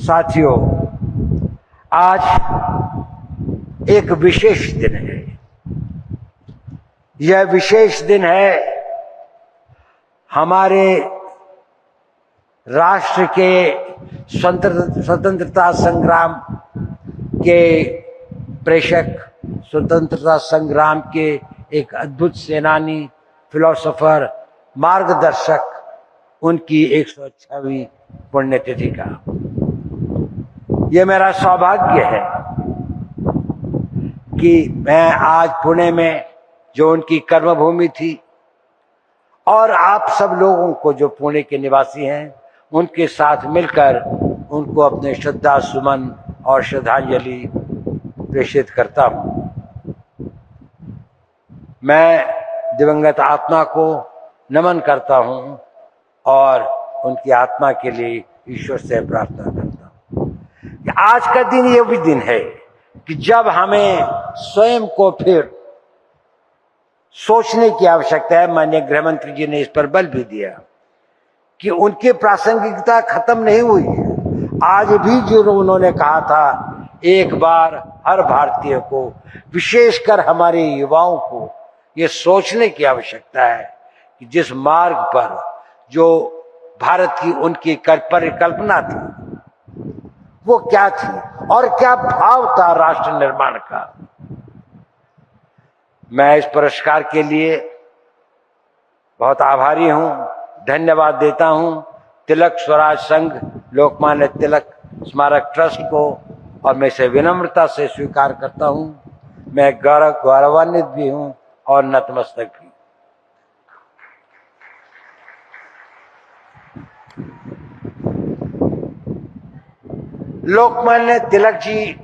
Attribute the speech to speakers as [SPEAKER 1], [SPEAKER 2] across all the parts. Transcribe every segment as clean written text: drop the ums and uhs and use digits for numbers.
[SPEAKER 1] साथियों, आज एक विशेष दिन है। यह विशेष दिन है हमारे राष्ट्र के स्वतंत्रता संग्राम के प्रेषक, स्वतंत्रता संग्राम के एक अद्भुत सेनानी, फिलोसोफर, मार्गदर्शक, उनकी 106वीं पुण्यतिथि का। यह मेरा सौभाग्य है कि मैं आज पुणे में, जो उनकी कर्मभूमि थी, और आप सब लोगों को जो पुणे के निवासी हैं, उनके साथ मिलकर उनको अपने श्रद्धा सुमन और श्रद्धांजलि प्रेषित करता हूं। मैं दिवंगत आत्मा को नमन करता हूं और उनकी आत्मा के लिए ईश्वर से प्रार्थना करता हूं कि आज का दिन ये भी दिन है कि जब हमें स्वयं को फिर सोचने की आवश्यकता है। माननीय गृह मंत्री जी ने इस पर बल भी दिया कि उनकी प्रासंगिकता खत्म नहीं हुई है। आज भी जो उन्होंने कहा था, एक बार हर भारतीय को, विशेषकर हमारे युवाओं को, ये सोचने की आवश्यकता है कि जिस मार्ग पर जो भारत की उनकी परिकल्पना थी, वो क्या थी और क्या भाव था राष्ट्र निर्माण का। मैं इस पुरस्कार के लिए बहुत आभारी हूं, धन्यवाद देता हूं तिलक स्वराज संघ, लोकमान्य तिलक स्मारक ट्रस्ट को, और मैं इसे विनम्रता से स्वीकार करता हूं। मैं गौरवान्वित भी हूं और नतमस्तक भी। लोकमान्य तिलक जी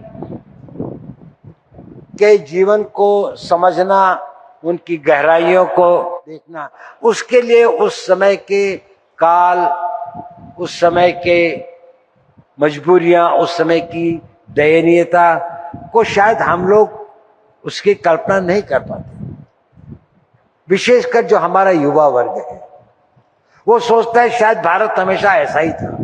[SPEAKER 1] के जीवन को समझना, उनकी गहराइयों को देखना, उसके लिए उस समय के काल, उस समय के मजबूरियां, उस समय की दयनीयता को शायद हम लोग उसकी कल्पना नहीं कर पाते। विशेषकर जो हमारा युवा वर्ग है, वो सोचता है शायद भारत हमेशा ऐसा ही था,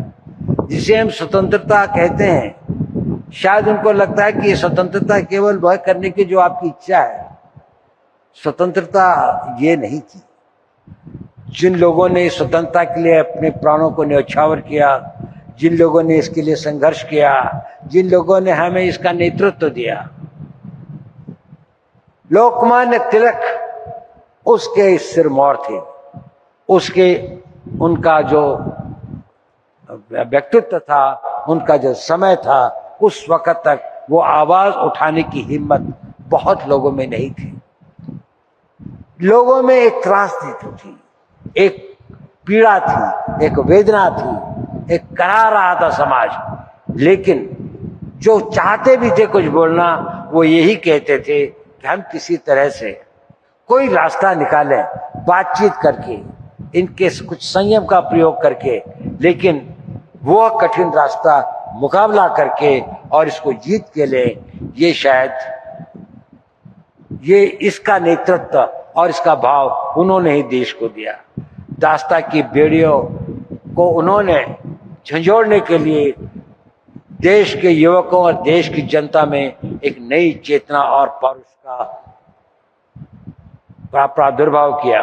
[SPEAKER 1] जिसे हम स्वतंत्रता कहते हैं। शायद उनको लगता है कि ये स्वतंत्रता केवल वह करने की जो आपकी इच्छा है। स्वतंत्रता ये नहीं थी। जिन लोगों ने स्वतंत्रता के लिए अपने प्राणों को न्यौछावर किया, जिन लोगों ने इसके लिए संघर्ष किया, जिन लोगों ने हमें इसका नेतृत्व दिया, लोकमान्य तिलक उसके सिरमौर थे। उनका जो व्यक्तित्व था, उनका जो समय था, उस वक्त तक वो आवाज उठाने की हिम्मत बहुत लोगों में नहीं थी। लोगों में एक त्रासदी थी, एक पीड़ा थी, एक वेदना थी, एक करा रहा था समाज। लेकिन जो चाहते भी थे कुछ बोलना, वो यही कहते थे कि हम किसी तरह से कोई रास्ता निकालें, बातचीत करके, इनके कुछ संयम का प्रयोग करके, लेकिन वो कठिन रास्ता मुकाबला करके और इसको जीत के ले। ये शायद ये इसका नेतृत्व और इसका भाव उन्होंने ही देश को दिया। दास्ता की बेड़ियों को उन्होंने झंझोड़ने के लिए देश के युवकों और देश की जनता में एक नई चेतना और पौरुष का प्रादुर्भाव किया।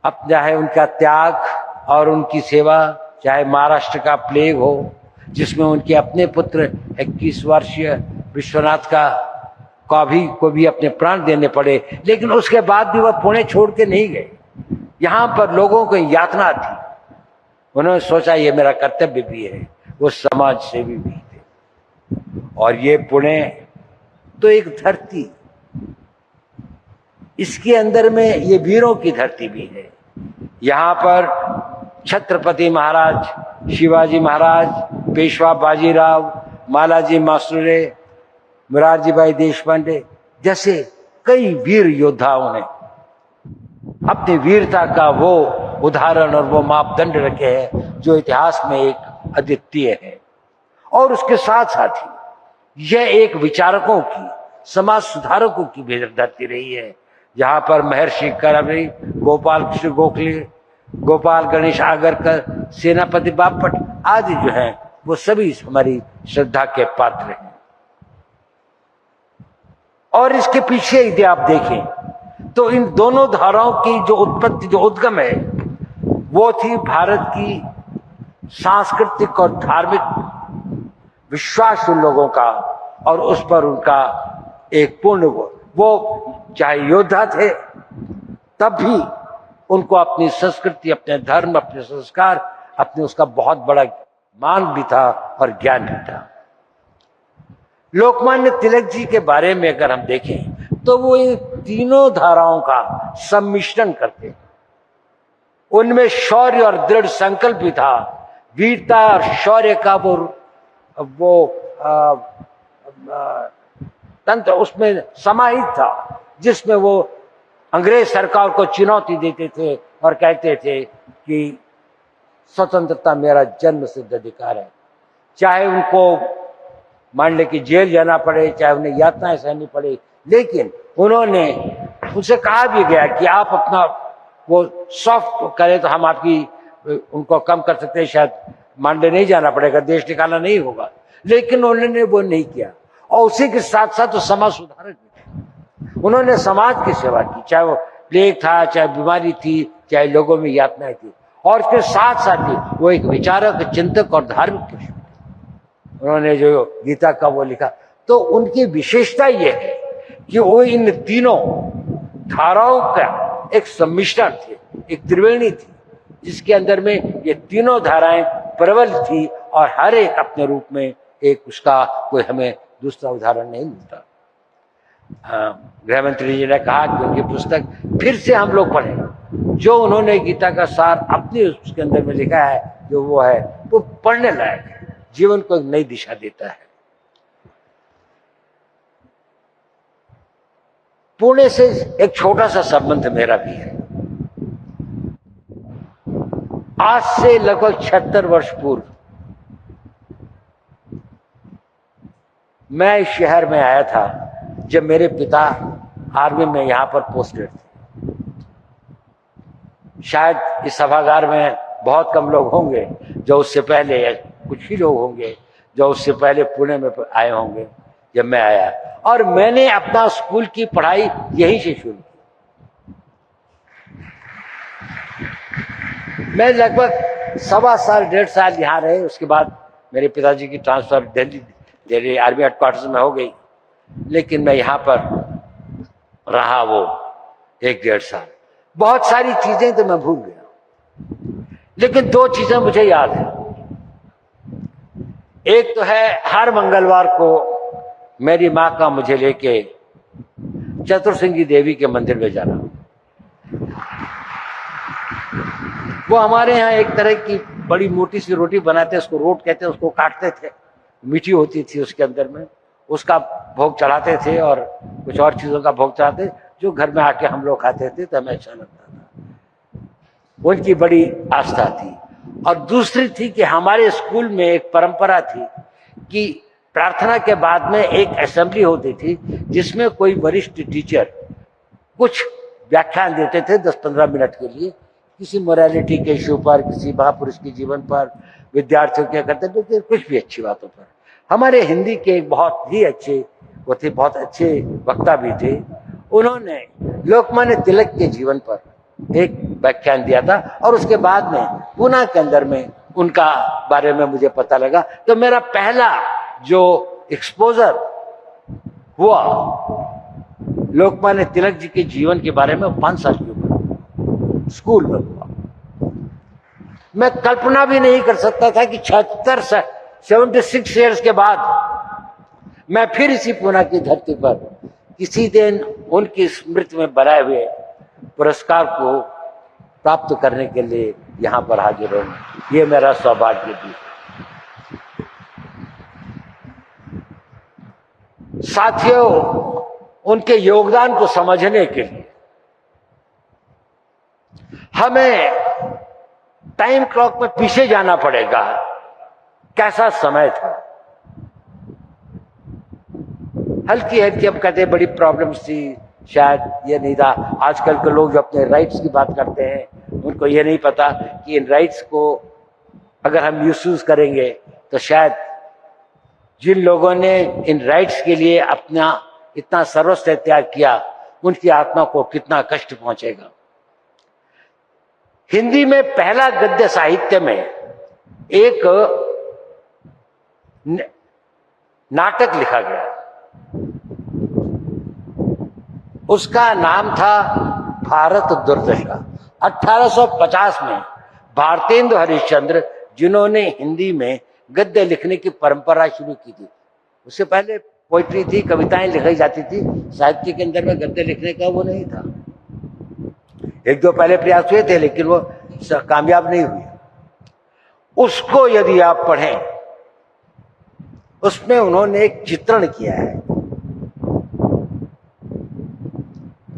[SPEAKER 1] अब चाहे उनका त्याग और उनकी सेवा, चाहे महाराष्ट्र का प्लेग हो, जिसमें उनके अपने पुत्र 21 वर्षीय विश्वनाथ को भी अपने प्राण देने पड़े, लेकिन उसके बाद भी वह पुणे छोड़ के नहीं गए। यहां पर लोगों को यातना थी, उन्होंने सोचा ये मेरा कर्तव्य भी है। वो समाज सेवी भी थे। और ये पुणे तो एक धरती, इसके अंदर में ये वीरों की धरती भी है। यहाँ पर छत्रपति महाराज, शिवाजी महाराज, पेशवा बाजीराव, मालाजी मासुरे, मोरारजी भाई देशपांडे जैसे कई वीर योद्धाओं ने अपनी वीरता का वो उदाहरण और वो मापदंड रखे हैं जो इतिहास में एक अद्वितीय है। और उसके साथ साथ ही यह एक विचारकों की, समाज सुधारकों की भी धरती रही है, जहां पर महर्षि करमरी, गोपाल कृष्ण गोखले, गोपाल गणेश आगरकर, सेनापति बापट आदि जो हैं वो सभी हमारी श्रद्धा के पात्र हैं। और इसके पीछे यदि आप देखें तो इन दोनों धाराओं की जो उत्पत्ति, जो उद्गम है, वो थी भारत की सांस्कृतिक और धार्मिक विश्वास उन लोगों का, और उस पर उनका एक पूर्ण, वो चाहे योद्धा थे तब भी उनको अपनी संस्कृति, अपने धर्म, अपने संस्कार, अपने उसका बहुत बड़ा मान भी था और ज्ञान भी था। लोकमान्य तिलक जी के बारे में अगर हम देखें तो वो इन तीनों धाराओं का सम्मिश्रण करते, उनमें शौर्य और दृढ़ संकल्प भी था, वीरता और शौर्य का वो तंत्र उसमें समाहित था, जिसमें वो अंग्रेज सरकार को चुनौती देते थे और कहते थे कि स्वतंत्रता मेरा जन्म सिद्ध अधिकार है, चाहे उनको मान ले कि जेल जाना पड़े, चाहे उन्हें यातनाएं सहनी पड़े, लेकिन उन्होंने, उनसे कहा भी गया कि आप अपना वो सॉफ्ट करें तो हम आपकी उनको कम कर सकते हैं, शायद मांडे नहीं जाना पड़ेगा, देश निकालना नहीं होगा, लेकिन उन्होंने वो नहीं किया। और उसी के साथ साथ तो समाज सुधारक भी थे, उन्होंने समाज की सेवा की, चाहे वो प्लेग था, चाहे बीमारी थी, चाहे लोगों में यातनाएं थी, और उसके साथ साथ ही वो एक विचारक, चिंतक और धार्मिक पुरुष थे। उन्होंने जो गीता का वो लिखा, तो उनकी विशेषता ये है कि वो इन तीनों धाराओं का एक सम्मिश्रण थे, एक त्रिवेणी थी, जिसके अंदर में ये तीनों धाराएं प्रबल थी, और हर एक अपने रूप में एक उसका कोई हमें दूसरा उदाहरण नहीं मिलता। गृह मंत्री जी ने कहा कि उनकी पुस्तक फिर से हम लोग पढ़ें, जो उन्होंने गीता का सार अपने उसके अंदर में लिखा है, जो वो है वो पढ़ने लायक है, जीवन को एक नई दिशा देता है। पुणे से एक छोटा सा संबंध मेरा भी है। आज से लगभग 76 वर्ष पूर्व मैं इस शहर में आया था, जब मेरे पिता आर्मी में यहां पर पोस्टेड थे। शायद इस सभागार में बहुत कम लोग होंगे जो उससे पहले, या कुछ ही लोग होंगे जो उससे पहले पुणे में आए होंगे जब मैं आया, और मैंने अपना स्कूल की पढ़ाई यहीं से शुरू की। मैं लगभग 1.25 साल 1.5 साल यहाँ रहे, उसके बाद मेरे पिताजी की ट्रांसफर दिल्ली आर्मी हेडक्वार्टर्स में हो गई, लेकिन मैं यहाँ पर रहा वो 1-1.5 साल। बहुत सारी चीजें तो मैं भूल गया, लेकिन 2 चीजें मुझे याद है। एक तो है हर मंगलवार को मेरी माँ का मुझे लेके चतुर्सिंगी देवी के मंदिर में जाना। वो हमारे यहाँ एक तरह की बड़ी मोटी सी रोटी बनाते, उसको रोट कहते हैं, उसको काटते थे, मीठी होती थी, उसके अंदर में उसका भोग चढ़ाते थे और कुछ और चीजों का भोग चढ़ाते, जो घर में आके हम लोग खाते थे, तो हमें अच्छा लगता था। उनकी बड़ी आस्था थी। और दूसरी थी कि हमारे स्कूल में एक परंपरा थी कि प्रार्थना के बाद में एक असेंबली होती थी, जिसमें कोई वरिष्ठ टीचर कुछ व्याख्यान देते थे 10-15 मिनट के लिए, किसी मोरालिटी के इश्यू पर, किसी महापुरुष के जीवन पर, विद्यार्थियों के करते थे, कुछ भी अच्छी बातों पर। हमारे हिंदी के एक बहुत ही अच्छे वो थे, बहुत अच्छे वक्ता भी थे, उन्होंने लोकमान्य तिलक के जीवन पर एक व्याख्यान दिया था, और उसके बाद में पुणे के अंदर में उनका बारे में मुझे पता लगा। तो मेरा पहला जो एक्सपोजर हुआ लोकमान्य तिलक जी के जीवन के बारे में 5 साल की उम्र स्कूल में हुआ। मैं कल्पना भी नहीं कर सकता था कि 76 ईयर्स के बाद मैं फिर इसी पुणे की धरती पर किसी दिन उनकी स्मृति में बनाए हुए पुरस्कार को प्राप्त करने के लिए यहाँ पर हाजिर हूँ। ये मेरा सौभाग्य भी। साथियों, उनके योगदान को समझने के लिए हमें टाइम क्लॉक में पीछे जाना पड़ेगा। कैसा समय था, हल्की हल्की, अब कहते बड़ी प्रॉब्लम्स थी, शायद ये नहीं था। आजकल के लोग जो अपने राइट्स की बात करते हैं, उनके उनको ये नहीं पता कि इन राइट्स को अगर हम मिसयूज करेंगे तो शायद जिन लोगों ने इन राइट्स के लिए अपना इतना सर्वस्व त्याग किया उनकी आत्मा को कितना कष्ट पहुंचेगा। हिंदी में पहला गद्य साहित्य में एक नाटक लिखा गया, उसका नाम था भारत दुर्दशा। 1850 में भारतेंदु हरिश्चंद्र, जिन्होंने हिंदी में गद्य लिखने की परंपरा शुरू की थी, उससे पहले पोइट्री थी, कविताएं लिखी जाती थी, साहित्य के अंदर में गद्य लिखने का वो नहीं था। एक दो पहले प्रयास हुए थे लेकिन वो कामयाब नहीं हुए। उसको यदि आप पढ़ें, उसमें उन्होंने एक चित्रण किया है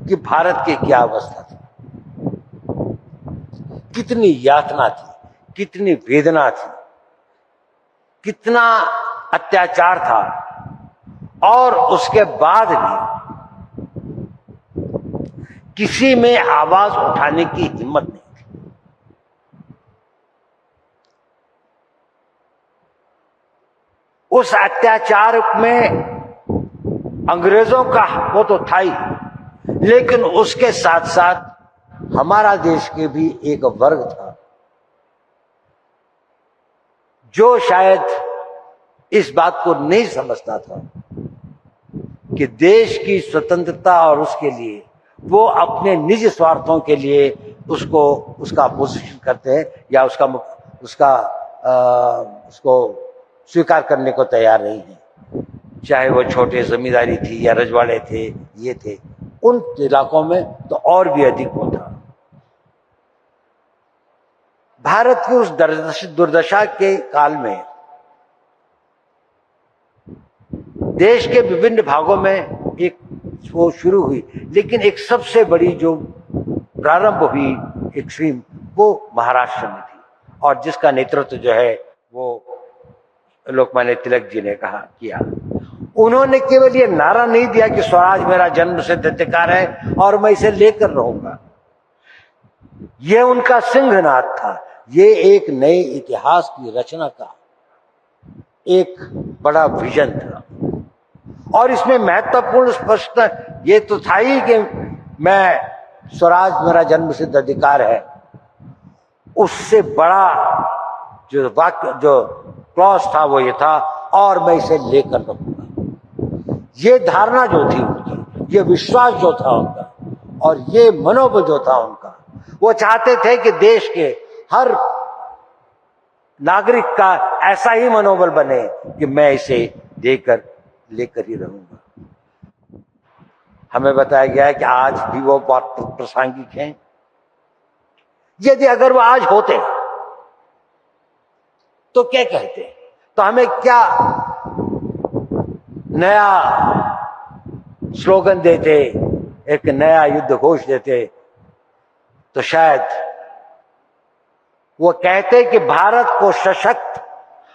[SPEAKER 1] कि भारत की क्या अवस्था थी, कितनी यातना थी, कितनी वेदना थी, कितना अत्याचार था, और उसके बाद भी किसी में आवाज उठाने की हिम्मत नहीं थी। उस अत्याचार में अंग्रेजों का वो तो था ही, लेकिन उसके साथ साथ हमारा देश के भी एक वर्ग था जो शायद इस बात को नहीं समझता था कि देश की स्वतंत्रता और उसके लिए वो अपने निजी स्वार्थों के लिए उसका अपोजिशन करते हैं या उसको स्वीकार करने को तैयार नहीं है। चाहे वो छोटे जमींदारी थी या रजवाड़े थे, ये थे, उन इलाकों में तो और भी अधिक वो था। भारत की उस दुर्दशा के काल में देश के विभिन्न भागों में एक वो शुरू हुई, लेकिन एक सबसे बड़ी जो प्रारंभ हुई एक स्ट्रीम वो महाराष्ट्र में थी, और जिसका नेतृत्व जो है वो लोकमान्य तिलक जी ने किया। उन्होंने केवल ये नारा नहीं दिया कि स्वराज मेरा जन्मसिद्ध अधिकार है और मैं इसे लेकर रहूंगा, ये उनका सिंहनाद था। ये एक नए इतिहास की रचना का एक बड़ा विजन था, और इसमें महत्वपूर्ण स्पष्ट ये तो था ही कि मैं स्वराज मेरा जन्मसिद्ध अधिकार है, उससे बड़ा जो वाक्य जो क्लॉज था वो ये था, और मैं इसे लेकर रहूंगा। ये धारणा जो थी उनकी, ये विश्वास जो था उनका, और ये मनोबल जो था उनका, वो चाहते थे कि देश के हर नागरिक का ऐसा ही मनोबल बने कि मैं इसे लेकर ही रहूंगा। हमें बताया गया है कि आज भी वो बहुत प्रासंगिक हैं। यदि अगर वो आज होते तो क्या कहते, तो हमें क्या नया स्लोगन देते, एक नया युद्ध घोष देते, तो शायद वो कहते कि भारत को सशक्त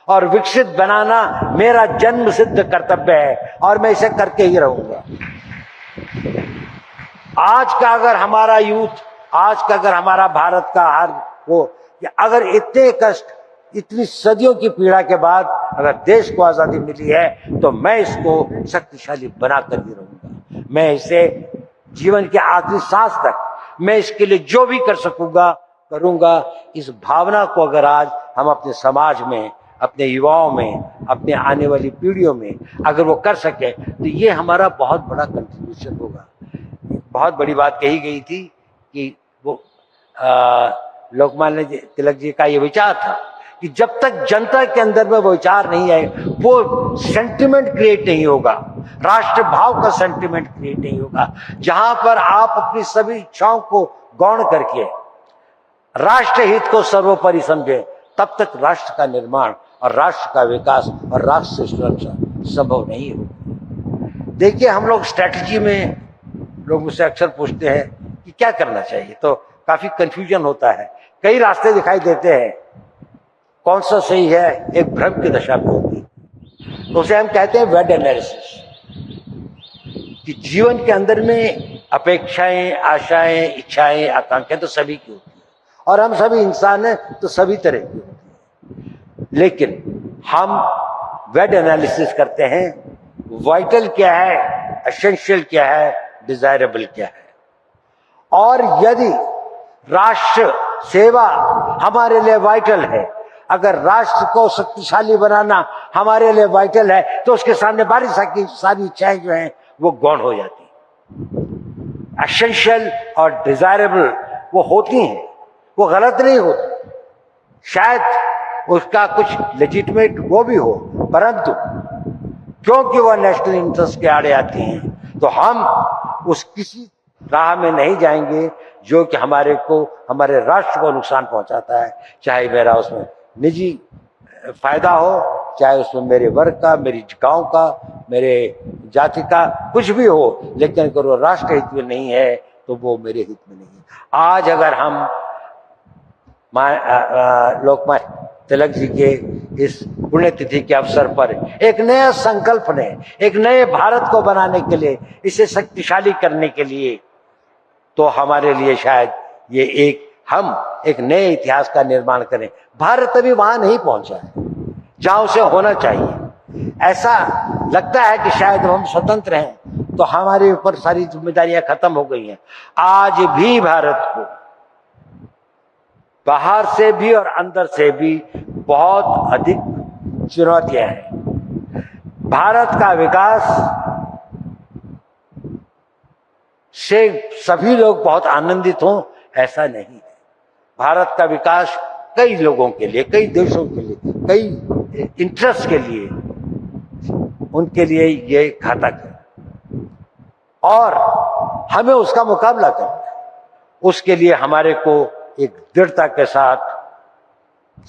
[SPEAKER 1] और विकसित बनाना मेरा जन्म सिद्ध कर्तव्य है और मैं इसे करके ही रहूंगा। आज का अगर हमारा यूथ, आज का अगर हमारा भारत का हाल हो कि अगर इतने कष्ट, इतनी सदियों की पीड़ा के बाद अगर देश को आजादी मिली है, तो मैं इसको शक्तिशाली बनाकर ही रहूंगा। मैं इसे जीवन के आखिरी सांस तक मैं इसके लिए जो भी कर सकूंगा करूंगा। इस भावना को अगर आज हम अपने समाज में, अपने युवाओं में, अपने आने वाली पीढ़ियों में अगर वो कर सके, तो ये हमारा बहुत बड़ा कंट्रीब्यूशन होगा। बहुत बड़ी बात कही गई थी कि वो लोकमान्य तिलक जी का ये विचार था कि जब तक जनता के अंदर में वो विचार नहीं आए, वो सेंटिमेंट क्रिएट नहीं होगा, राष्ट्र भाव का सेंटिमेंट क्रिएट नहीं होगा, जहां पर आप अपनी सभी इच्छाओं को गौण करके राष्ट्र हित को सर्वोपरि समझे, तब तक राष्ट्र का निर्माण और राष्ट्र का विकास और राष्ट्र सुरक्षा संभव नहीं होगी। देखिए, हम लोग स्ट्रैटेजी में लोग मुझसे अक्सर पूछते हैं कि क्या करना चाहिए, तो काफी कंफ्यूजन होता है, कई रास्ते दिखाई देते हैं, कौन सा सही है, एक भ्रम की दशा में होती है। तो उसे हम कहते हैं वेड एनालिसिस, कि जीवन के अंदर में अपेक्षाएं, आशाएं, इच्छाएं, आकांक्षाएं तो सभी की होती है, और हम सभी इंसान हैं तो सभी तरह की होती है। लेकिन हम वेड एनालिसिस करते हैं, वाइटल क्या है, एसेंशियल क्या है, डिजायरेबल क्या है। और यदि राष्ट्र सेवा हमारे लिए वाइटल है, अगर राष्ट्र को शक्तिशाली बनाना हमारे लिए वाइटल है, तो उसके सामने सारी इच्छाएं जो हैं वो गौण हो जाती हैं। एसेंशियल और डिजायरेबल वो होती हैं, वो गलत नहीं होती, शायद उसका कुछ लेजिटिमेट वो भी हो, परंतु क्योंकि वह नेशनल इंटरेस्ट के आड़े आती हैं तो हम उस किसी राह में नहीं जाएंगे जो कि हमारे राष्ट्र को नुकसान पहुंचाता है, चाहे मेरा उसमें निजी फायदा हो, चाहे उसमें मेरे वर्ग का, मेरी गांव का, मेरे जाति का कुछ भी हो, लेकिन अगर वो राष्ट्र हित में नहीं है तो वो मेरे हित में नहीं है। आज अगर हम लोकमान्य तिलक जी के इस पुण्यतिथि के अवसर पर एक नया संकल्प ने, एक नए भारत को बनाने के लिए, इसे शक्तिशाली करने के लिए, तो हमारे लिए शायद ये हम एक नए इतिहास का निर्माण करें। भारत अभी वहां नहीं पहुंचा है जहां उसे होना चाहिए। ऐसा लगता है कि शायद हम स्वतंत्र हैं तो हमारे ऊपर सारी जिम्मेदारियां खत्म हो गई हैं। आज भी भारत को बाहर से भी और अंदर से भी बहुत अधिक चुनौतियां हैं। भारत का विकास से सभी लोग बहुत आनंदित हों ऐसा नहीं है। भारत का विकास कई लोगों के लिए, कई देशों के लिए, कई इंटरेस्ट के लिए, उनके लिए ये घातक है और हमें उसका मुकाबला करना है। उसके लिए हमारे को एक दृढ़ता के साथ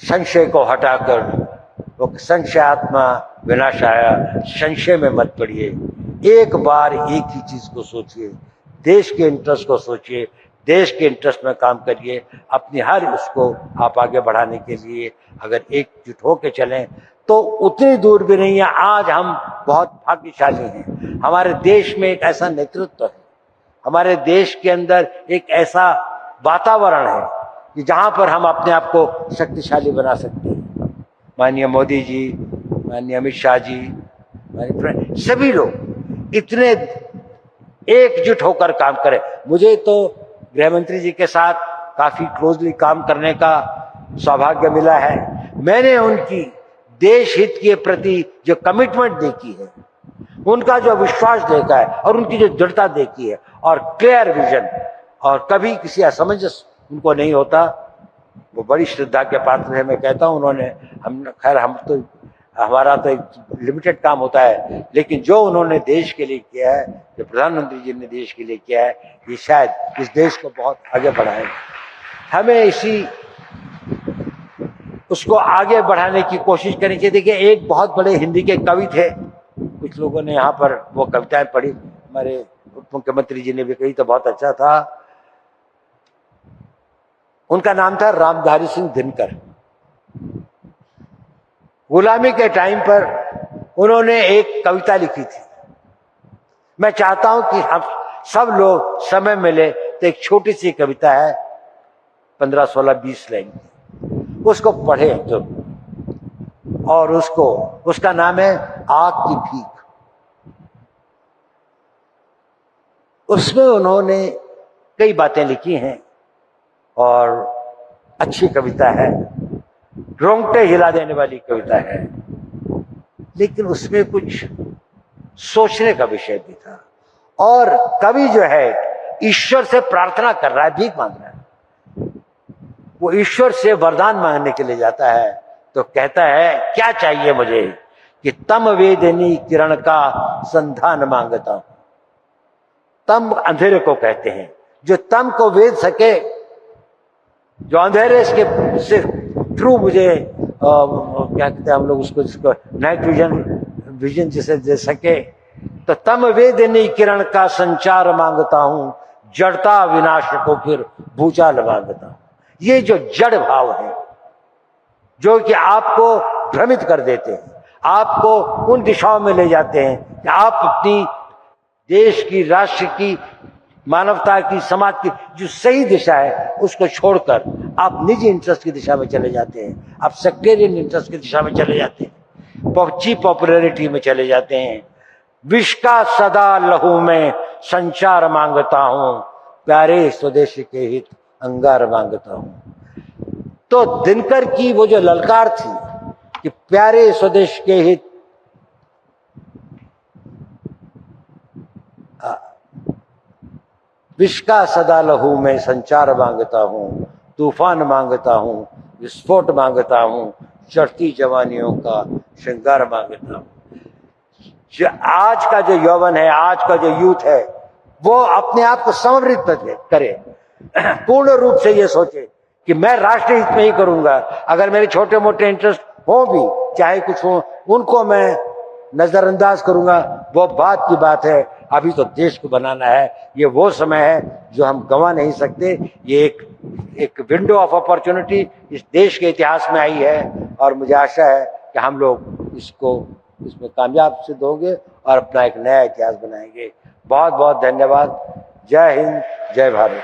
[SPEAKER 1] संशय को हटाकर, वो संशयात्मा विनाशाय, संशय में मत पड़िए, एक बार एक ही चीज को सोचिए, देश के इंटरेस्ट को सोचिए, देश के इंटरेस्ट में काम करिए। अपनी हर उसको आप आगे बढ़ाने के लिए अगर एकजुट होकर चलें तो उतनी दूर भी नहीं है। आज हम बहुत भाग्यशाली हैं, हमारे देश में एक ऐसा नेतृत्व है, हमारे देश के अंदर एक ऐसा वातावरण है कि जहां पर हम अपने आप को शक्तिशाली बना सकते हैं। माननीय मोदी जी, माननीय अमित शाह जी, सभी लोग इतने एकजुट होकर काम करें। मुझे तो गृह मंत्री जी के साथ काफी क्लोजली काम करने का सौभाग्य मिला है। मैंने उनकी देश हित के प्रति जो कमिटमेंट देखी है, उनका जो विश्वास देखा है और उनकी जो दृढ़ता देखी है और क्लियर विजन, और कभी किसी असमंजस उनको नहीं होता, वो बड़ी श्रद्धा के पात्र है। मैं कहता हूँ उन्होंने, हमारा तो एक लिमिटेड काम होता है, लेकिन जो उन्होंने देश के लिए किया है, जो प्रधानमंत्री जी ने देश के लिए किया है, ये शायद इस देश को बहुत आगे बढ़ाएगा। हमें उसको आगे बढ़ाने की कोशिश करनी चाहिए। देखिए, एक बहुत बड़े हिंदी के कवि थे, कुछ लोगों ने यहाँ पर वो कविताएं पढ़ी, हमारे उप मुख्यमंत्री जी ने भी कही तो बहुत अच्छा था। उनका नाम था रामधारी सिंह दिनकर। गुलामी के टाइम पर उन्होंने एक कविता लिखी थी। मैं चाहता हूं कि हम सब लोग समय मिले तो एक छोटी सी कविता है, 15, 16, 20 लाइन की, उसको पढ़े तो, और उसका नाम है आग की भीख। उसमें उन्होंने कई बातें लिखी हैं और अच्छी कविता है, रोंगटे हिला देने वाली कविता है, लेकिन उसमें कुछ सोचने का विषय भी था। और कवि जो है ईश्वर से प्रार्थना कर रहा है, भीख मांग रहा है। वो ईश्वर से वरदान मांगने के लिए जाता है तो कहता है, क्या चाहिए मुझे कि तम वेदनी किरण का संधान मांगता हूं। तम अंधेरे को कहते हैं, जो तम को वेद सके, जो अंधेरे से थ्रू मुझे क्या कहते हैं हम लोग उसको, जिसको नाइट विजन जिसे दे सके, तो तम वेदनी किरण का संचार मांगता हूं, जड़ता विनाश को फिर भूचाल मांगता हूं। ये जो जड़ भाव है जो कि आपको भ्रमित कर देते हैं, आपको उन दिशाओं में ले जाते हैं कि आप अपनी देश की, राष्ट्र की, मानवता की, समाज की जो सही दिशा है उसको छोड़कर आप निजी इंटरेस्ट की दिशा में चले जाते हैं, आप सेक्टेरियन इंटरेस्ट की दिशा में चले जाते हैं, चीप पॉपुलैरिटी में चले जाते हैं। विष का सदा लहू में संचार मांगता हूं, प्यारे स्वदेश के हित अंगार मांगता हूं। तो दिनकर की वो जो ललकार थी कि प्यारे स्वदेश के हित, विष का सदा लहू में संचार मांगता हूं, तूफान मांगता हूं, विस्फोट मांगता हूं, चढ़ती जवानियों का श्रृंगार मांगता हूं। आज का जो यौवन है, आज का जो यूथ है, वो अपने आप को समर्पित करे, पूर्ण रूप से ये सोचे कि मैं राष्ट्र हित में ही करूंगा। अगर मेरे छोटे मोटे इंटरेस्ट हो भी, चाहे कुछ हो, उनको मैं नजरअंदाज करूंगा, वो बात की बात है। अभी तो देश को बनाना है, ये वो समय है जो हम गंवा नहीं सकते। ये एक विंडो ऑफ अपॉर्चुनिटी इस देश के इतिहास में आई है और मुझे आशा है कि हम लोग इसमें कामयाब सिद्ध होंगे और अपना एक नया इतिहास बनाएंगे। बहुत बहुत धन्यवाद। जय हिंद, जय भारत।